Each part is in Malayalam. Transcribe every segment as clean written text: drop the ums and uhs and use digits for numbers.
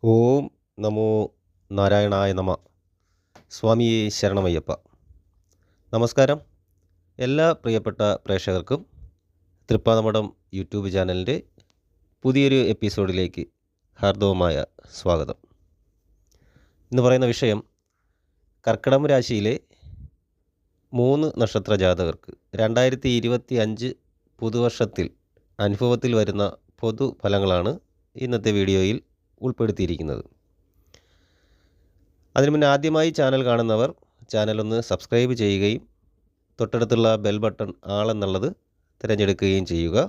ഓം നമോ നാരായണായ നമ. സ്വാമിയേ ശരണമയ്യപ്പ. നമസ്കാരം. എല്ലാ പ്രിയപ്പെട്ട പ്രേക്ഷകർക്കും തൃപ്പാദമഠം യൂട്യൂബ് ചാനലിൻ്റെ പുതിയൊരു എപ്പിസോഡിലേക്ക് ഹാർദവമായ സ്വാഗതം. ഇന്ന് പറയുന്ന വിഷയം കർക്കിടകം രാശിയിലെ 3 നക്ഷത്ര ജാതകർക്ക് 2025 പുതുവർഷത്തിൽ അനുഭവത്തിൽ വരുന്ന പൊതുഫലങ്ങളാണ് ഇന്നത്തെ വീഡിയോയിൽ ഉൾപ്പെടുത്തിയിരിക്കുന്നത്. അതിനു മുന്നേ ആദ്യമായി ചാനൽ കാണുന്നവർ ചാനലൊന്ന് സബ്സ്ക്രൈബ് ചെയ്യുകയും തൊട്ടടുത്തുള്ള ബെൽ ബട്ടൺ ആൾ എന്നുള്ളത് തിരഞ്ഞെടുക്കുകയും ചെയ്യുക.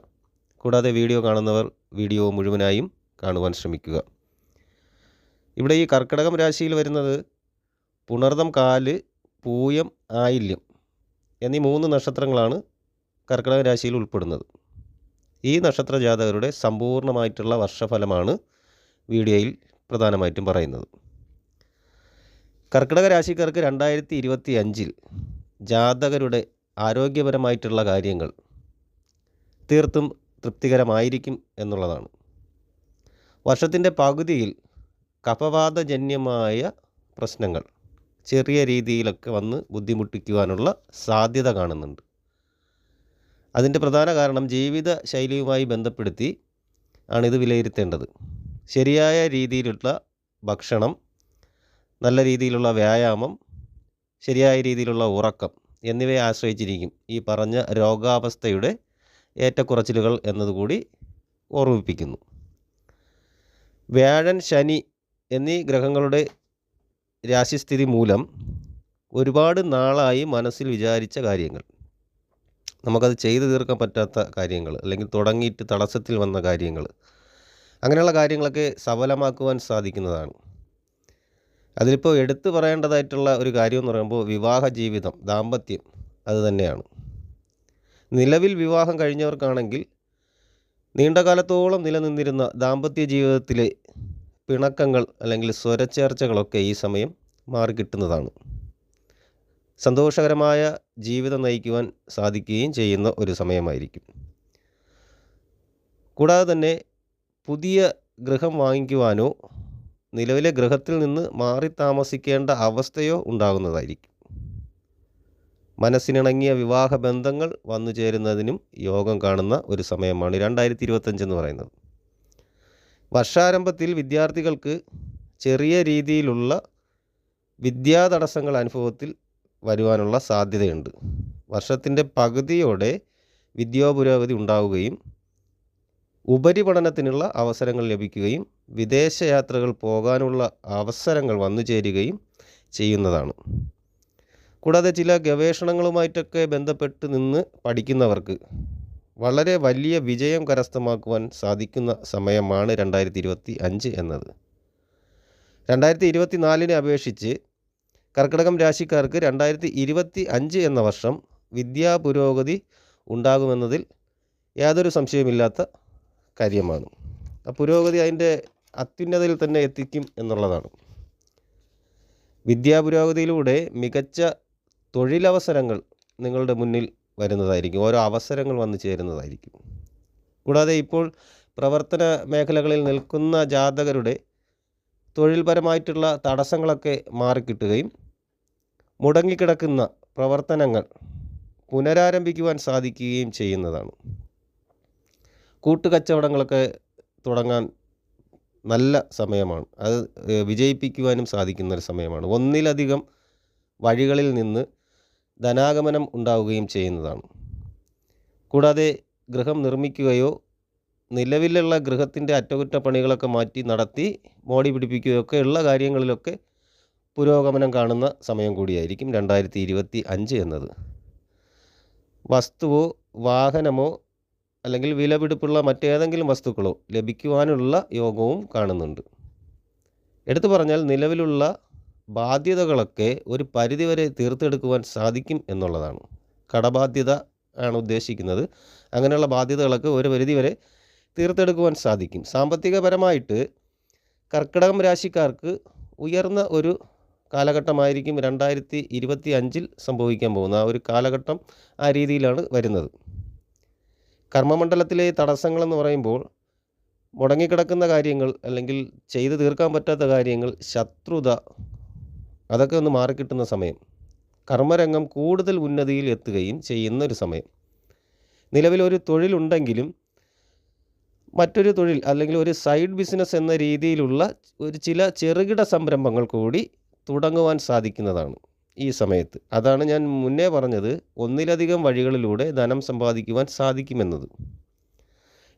കൂടാതെ വീഡിയോ കാണുന്നവർ വീഡിയോ മുഴുവനായും കാണുവാൻ ശ്രമിക്കുക. ഇവിടെ ഈ കർക്കിടകം രാശിയിൽ വരുന്നത് പുണർതം, കാല്, പൂയം, ആയില്യം എന്നീ 3 നക്ഷത്രങ്ങളാണ് കർക്കിടക രാശിയിൽ ഉൾപ്പെടുന്നത്. ഈ നക്ഷത്ര ജാതകരുടെ സമ്പൂർണ്ണമായിട്ടുള്ള വർഷഫലമാണ് വീഡിയോയിൽ പ്രധാനമായിട്ടും പറയുന്നത്. കർക്കിടക രാശിക്കാർക്ക് 2025 ജാതകരുടെ ആരോഗ്യപരമായിട്ടുള്ള കാര്യങ്ങൾ തീർത്തും തൃപ്തികരമായിരിക്കും എന്നുള്ളതാണ്. വർഷത്തിൻ്റെ പകുതിയിൽ കഫവാതജന്യമായ പ്രശ്നങ്ങൾ ചെറിയ രീതിയിലൊക്കെ വന്ന് ബുദ്ധിമുട്ടിക്കുവാനുള്ള സാധ്യത കാണുന്നുണ്ട്. അതിൻ്റെ പ്രധാന കാരണം ജീവിത ശൈലിയുമായി ബന്ധപ്പെടുത്തി ആണിത് വിലയിരുത്തേണ്ടത്. ശരിയായ രീതിയിലുള്ള ഭക്ഷണം, നല്ല രീതിയിലുള്ള വ്യായാമം, ശരിയായ രീതിയിലുള്ള ഉറക്കം എന്നിവയെ ആശ്രയിച്ചിരിക്കും ഈ പറഞ്ഞ രോഗാവസ്ഥയുടെ ഏറ്റക്കുറച്ചിലുകൾ എന്നതുകൂടി ഓർമ്മിപ്പിക്കുന്നു. വ്യാഴൻ, ശനി എന്നീ ഗ്രഹങ്ങളുടെ രാശിസ്ഥിതി മൂലം ഒരുപാട് നാളായി മനസ്സിൽ വിചാരിച്ച കാര്യങ്ങൾ, നമുക്കത് ചെയ്തു തീർക്കാൻ പറ്റാത്ത കാര്യങ്ങൾ, അല്ലെങ്കിൽ തുടങ്ങിയിട്ട് തടസ്സത്തിൽ വന്ന കാര്യങ്ങൾ, അങ്ങനെയുള്ള കാര്യങ്ങളൊക്കെ സഫലമാക്കുവാൻ സാധിക്കുന്നതാണ്. അതിലിപ്പോൾ എടുത്തു പറയേണ്ടതായിട്ടുള്ള ഒരു കാര്യം എന്ന് പറയുമ്പോൾ വിവാഹ ജീവിതം, ദാമ്പത്യം അത് തന്നെയാണ്. നിലവിൽ വിവാഹം കഴിഞ്ഞവർക്കാണെങ്കിൽ നീണ്ടകാലത്തോളം നിലനിന്നിരുന്ന ദാമ്പത്യ ജീവിതത്തിലെ പിണക്കങ്ങൾ അല്ലെങ്കിൽ സ്വരച്ചേർച്ചകളൊക്കെ ഈ സമയം മാറിക്കിട്ടുന്നതാണ്. സന്തോഷകരമായ ജീവിതം നയിക്കുവാൻ സാധിക്കുകയും ചെയ്യുന്ന ഒരു സമയമായിരിക്കും. കൂടാതെ തന്നെ പുതിയ ഗൃഹം വാങ്ങിക്കുവാനോ നിലവിലെ ഗൃഹത്തിൽ നിന്ന് മാറി താമസിക്കേണ്ട അവസ്ഥയോ ഉണ്ടാകുന്നതായിരിക്കും. മനസ്സിനിണങ്ങിയ വിവാഹ ബന്ധങ്ങൾ വന്നു ചേരുന്നതിനും യോഗം കാണുന്ന ഒരു സമയമാണ് 2025 എന്ന് പറയുന്നത്. വർഷാരംഭത്തിൽ വിദ്യാർത്ഥികൾക്ക് ചെറിയ രീതിയിലുള്ള വിദ്യാതടസ്സങ്ങൾ അനുഭവത്തിൽ വരുവാനുള്ള സാധ്യതയുണ്ട്. വർഷത്തിൻ്റെ പകുതിയോടെ വിദ്യാപുരോഗതി ഉണ്ടാവുകയും ഉപരിപഠനത്തിനുള്ള അവസരങ്ങൾ ലഭിക്കുകയും വിദേശയാത്രകൾ പോകാനുള്ള അവസരങ്ങൾ വന്നു ചേരുകയും ചെയ്യുന്നതാണ്. കൂടാതെ ചില ഗവേഷണങ്ങളുമായിട്ടൊക്കെ ബന്ധപ്പെട്ട് നിന്ന് പഠിക്കുന്നവർക്ക് വളരെ വലിയ വിജയം കരസ്ഥമാക്കുവാൻ സാധിക്കുന്ന സമയമാണ് 2025 എന്നത്. 2024 അപേക്ഷിച്ച് കർക്കിടകം രാശിക്കാർക്ക് 2025 എന്ന വർഷം വിദ്യാപുരോഗതി ഉണ്ടാകുമെന്നതിൽ യാതൊരു സംശയമില്ലാത്ത കാര്യമാണ്. ആ പുരോഗതി അതിൻ്റെ അത്യുന്നതയിൽ തന്നെ എത്തിക്കും എന്നുള്ളതാണ്. വിദ്യാപുരോഗതിയിലൂടെ മികച്ച തൊഴിലവസരങ്ങൾ നിങ്ങളുടെ മുന്നിൽ വരുന്നതായിരിക്കും. ഓരോ അവസരങ്ങൾ വന്നു ചേരുന്നതായിരിക്കും. കൂടാതെ ഇപ്പോൾ പ്രവർത്തന മേഖലകളിൽ നിൽക്കുന്ന ജാതകരുടെ തൊഴിൽപരമായിട്ടുള്ള തടസ്സങ്ങളൊക്കെ മാറിക്കിട്ടുകയും മുടങ്ങിക്കിടക്കുന്ന പ്രവർത്തനങ്ങൾ പുനരാരംഭിക്കുവാൻ സാധിക്കുകയും ചെയ്യുന്നതാണ്. കൂട്ടുകച്ചവടങ്ങളൊക്കെ തുടങ്ങാൻ നല്ല സമയമാണ്. അത് വിജയിപ്പിക്കുവാനും സാധിക്കുന്നൊരു സമയമാണ്. ഒന്നിലധികം വഴികളിൽ നിന്ന് ധനാഗമനം ഉണ്ടാവുകയും ചെയ്യുന്നതാണ്. കൂടാതെ ഗൃഹം നിർമ്മിക്കുകയോ നിലവിലുള്ള ഗൃഹത്തിൻ്റെ അറ്റകുറ്റപ്പണികളൊക്കെ മാറ്റി നടത്തി മോടി പിടിപ്പിക്കുകയൊക്കെ ഉള്ള കാര്യങ്ങളിലൊക്കെ പുരോഗമനം കാണുന്ന സമയം കൂടിയായിരിക്കും 2025 എന്നത്. വസ്തുവോ വാഹനമോ അല്ലെങ്കിൽ വിലപിടിപ്പുള്ള മറ്റേതെങ്കിലും വസ്തുക്കളോ ലഭിക്കുവാനുള്ള യോഗവും കാണുന്നുണ്ട്. എടുത്തു പറഞ്ഞാൽ നിലവിലുള്ള ബാധ്യതകളൊക്കെ ഒരു പരിധിവരെ തീർത്തെടുക്കുവാൻ സാധിക്കും എന്നുള്ളതാണ്. കടബാധ്യത ആണ് ഉദ്ദേശിക്കുന്നത്. അങ്ങനെയുള്ള ബാധ്യതകളൊക്കെ ഒരു പരിധിവരെ തീർത്തെടുക്കുവാൻ സാധിക്കും. സാമ്പത്തികപരമായിട്ട് കർക്കിടകം രാശിക്കാർക്ക് ഉയർന്ന ഒരു കാലഘട്ടമായിരിക്കും 2025 സംഭവിക്കാൻ പോകുന്ന ആ ഒരു കാലഘട്ടം. ആ രീതിയിലാണ് വരുന്നത്. കർമ്മമണ്ഡലത്തിലെ തടസ്സങ്ങളെന്ന് പറയുമ്പോൾ മുടങ്ങിക്കിടക്കുന്ന കാര്യങ്ങൾ അല്ലെങ്കിൽ ചെയ്തു തീർക്കാൻ പറ്റാത്ത കാര്യങ്ങൾ, ശത്രുത, അതൊക്കെ ഒന്ന് മാറിക്കിട്ടുന്ന സമയം. കർമ്മരംഗം കൂടുതൽ ഉന്നതിയിൽ എത്തുകയും ചെയ്യുന്നൊരു സമയം. നിലവിലൊരു തൊഴിലുണ്ടെങ്കിലും മറ്റൊരു തൊഴിൽ അല്ലെങ്കിൽ ഒരു സൈഡ് ബിസിനസ് എന്ന രീതിയിലുള്ള ചില ചെറുകിട സംരംഭങ്ങൾ കൂടി തുടങ്ങുവാൻ സാധിക്കുന്നതാണ് ഈ സമയത്ത്. അതാണ് ഞാൻ മുന്നേ പറഞ്ഞത്, ഒന്നിലധികം വഴികളിലൂടെ ധനം സമ്പാദിക്കുവാൻ സാധിക്കുമെന്നത്.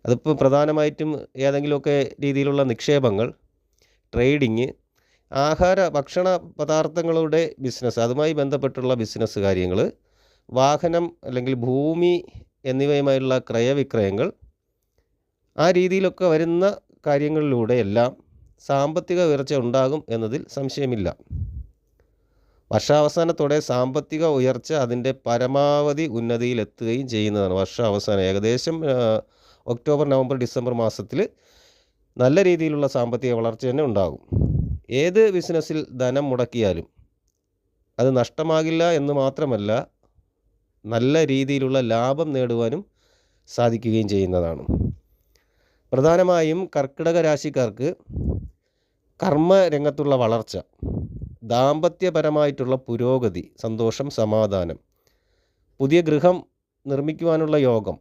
അതിപ്പോൾ പ്രധാനമായിട്ടും ഏതെങ്കിലുമൊക്കെ രീതിയിലുള്ള നിക്ഷേപങ്ങൾ, ട്രേഡിങ്, ഭക്ഷണ പദാർത്ഥങ്ങളുടെ ബിസിനസ്, അതുമായി ബന്ധപ്പെട്ടുള്ള ബിസിനസ് കാര്യങ്ങൾ, വാഹനം അല്ലെങ്കിൽ ഭൂമി എന്നിവയുമായുള്ള ക്രയവിക്രയങ്ങൾ, ആ രീതിയിലൊക്കെ വരുന്ന കാര്യങ്ങളിലൂടെയെല്ലാം സാമ്പത്തിക ഉയർച്ച ഉണ്ടാകും എന്നതിൽ സംശയമില്ല. വർഷാവസാനത്തോടെ സാമ്പത്തിക ഉയർച്ച അതിൻ്റെ പരമാവധി ഉന്നതിയിലെത്തുകയും ചെയ്യുന്നതാണ്. വർഷാവസാനം ഏകദേശം ഒക്ടോബർ, നവംബർ, ഡിസംബർ മാസത്തിൽ നല്ല രീതിയിലുള്ള സാമ്പത്തിക വളർച്ച തന്നെ ഉണ്ടാകും. ഏത് ബിസിനസ്സിൽ ധനം മുടക്കിയാലും അത് നഷ്ടമാകില്ല എന്ന് മാത്രമല്ല, നല്ല രീതിയിലുള്ള ലാഭം നേടുവാനും സാധിക്കുകയും ചെയ്യുന്നതാണ്. പ്രധാനമായും കർക്കിടക രാശിക്കാർക്ക് കർമ്മരംഗത്തുള്ള വളർച്ച, ദാമ്പത്യപരമായിട്ടുള്ള പുരോഗതി, സന്തോഷം, സമാധാനം, പുതിയ ഗൃഹം നിർമ്മിക്കുവാനുള്ള യോഗം,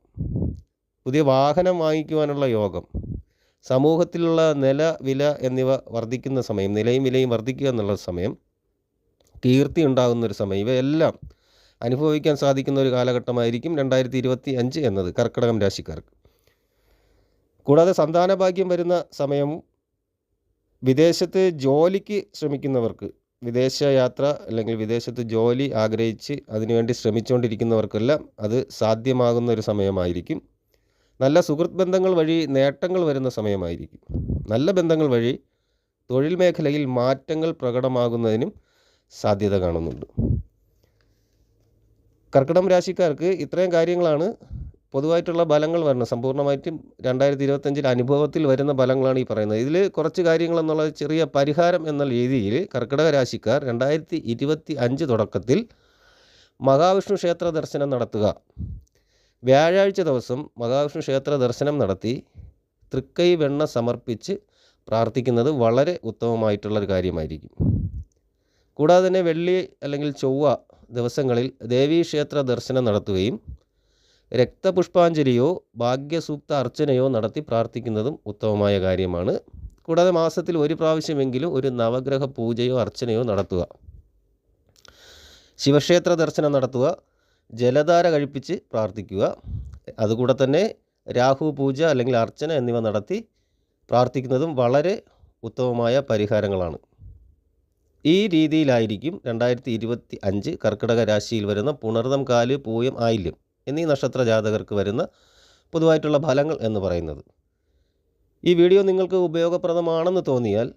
പുതിയ വാഹനം വാങ്ങിക്കുവാനുള്ള യോഗം, സമൂഹത്തിലുള്ള നില വില എന്നിവ വർദ്ധിക്കുന്ന സമയം, നിലയും വിലയും വർദ്ധിക്കുക എന്നുള്ള സമയം, കീർത്തി ഉണ്ടാകുന്നൊരു സമയം, ഇവയെല്ലാം അനുഭവിക്കാൻ സാധിക്കുന്ന ഒരു കാലഘട്ടമായിരിക്കും 2025 എന്നത് കർക്കിടകം രാശിക്കാർക്ക്. കൂടാതെ സന്താനഭാഗ്യം വരുന്ന സമയവും, വിദേശത്ത് ജോലിക്ക് ശ്രമിക്കുന്നവർക്ക്, വിദേശയാത്ര അല്ലെങ്കിൽ വിദേശത്ത് ജോലി ആഗ്രഹിച്ച് അതിനുവേണ്ടി ശ്രമിച്ചുകൊണ്ടിരിക്കുന്നവർക്കെല്ലാം അത് സാധ്യമാകുന്ന ഒരു സമയമായിരിക്കും. നല്ല സുഹൃത്ത് ബന്ധങ്ങൾ വഴി നേട്ടങ്ങൾ വരുന്ന സമയമായിരിക്കും. നല്ല ബന്ധങ്ങൾ വഴി തൊഴിൽ മേഖലയിൽ മാറ്റങ്ങൾ പ്രകടമാകുന്നതിനും സാധ്യത കാണുന്നുണ്ട്. കർക്കിടകം രാശിക്കാർക്ക് ഇത്രയും കാര്യങ്ങളാണ് പൊതുവായിട്ടുള്ള ഫലങ്ങൾ വരുന്നത്. സമ്പൂർണ്ണമായിട്ടും 2025 അനുഭവത്തിൽ വരുന്ന ഫലങ്ങളാണ് ഈ പറയുന്നത്. ഇതിൽ കുറച്ച് കാര്യങ്ങളെന്നുള്ള ചെറിയ പരിഹാരം എന്ന രീതിയിൽ കർക്കിടക രാശിക്കാർ 2025 തുടക്കത്തിൽ മഹാവിഷ്ണു ക്ഷേത്ര ദർശനം നടത്തുക. വ്യാഴാഴ്ച ദിവസം മഹാവിഷ്ണു ക്ഷേത്ര ദർശനം നടത്തി തൃക്കൈ വെണ്ണ സമർപ്പിച്ച് പ്രാർത്ഥിക്കുന്നത് വളരെ ഉത്തമമായിട്ടുള്ളൊരു കാര്യമായിരിക്കും. കൂടാതെ തന്നെ വെള്ളി അല്ലെങ്കിൽ ചൊവ്വ ദിവസങ്ങളിൽ ദേവീക്ഷേത്ര ദർശനം നടത്തുകയും രക്തപുഷ്പാഞ്ജലിയോ ഭാഗ്യസൂക്ത അർച്ചനയോ നടത്തി പ്രാർത്ഥിക്കുന്നതും ഉത്തമമായ കാര്യമാണ്. കൂടാതെ മാസത്തിൽ ഒരു പ്രാവശ്യമെങ്കിലും ഒരു നവഗ്രഹ പൂജയോ അർച്ചനയോ നടത്തുക. ശിവക്ഷേത്ര ദർശനം നടത്തുക, ജലധാര കഴിപ്പിച്ച് പ്രാർത്ഥിക്കുക. അതുകൂടെ തന്നെ രാഹു പൂജ അല്ലെങ്കിൽ അർച്ചന എന്നിവ നടത്തി പ്രാർത്ഥിക്കുന്നതും വളരെ ഉത്തമമായ പരിഹാരങ്ങളാണ്. ഈ രീതിയിലായിരിക്കും 2025 കർക്കിടക രാശിയിൽ വരുന്ന പുണർതം, കാല്, പൂയം, ആയില്യം എന്നീ നക്ഷത്ര ജാതകർക്ക് വരുന്ന പൊതുവായിട്ടുള്ള ഫലങ്ങൾ എന്ന് പറയുന്നത്. ഈ വീഡിയോ നിങ്ങൾക്ക് ഉപയോഗപ്രദമാണെന്ന് തോന്നിയാൽ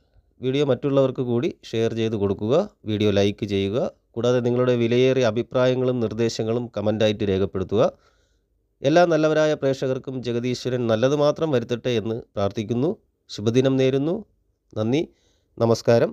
വീഡിയോ മറ്റുള്ളവർക്ക് കൂടി ഷെയർ ചെയ്ത് കൊടുക്കുക, വീഡിയോ ലൈക്ക് ചെയ്യുക. കൂടാതെ നിങ്ങളുടെ വിലയേറിയ അഭിപ്രായങ്ങളും നിർദ്ദേശങ്ങളും കമൻ്റായിട്ട് രേഖപ്പെടുത്തുക. എല്ലാ നല്ലവരായ പ്രേക്ഷകർക്കും ജഗദീശ്വരൻ നല്ലത് മാത്രം വരുത്തട്ടെ എന്ന് പ്രാർത്ഥിക്കുന്നു. ശുഭദിനം നേരുന്നു. നന്ദി, നമസ്കാരം.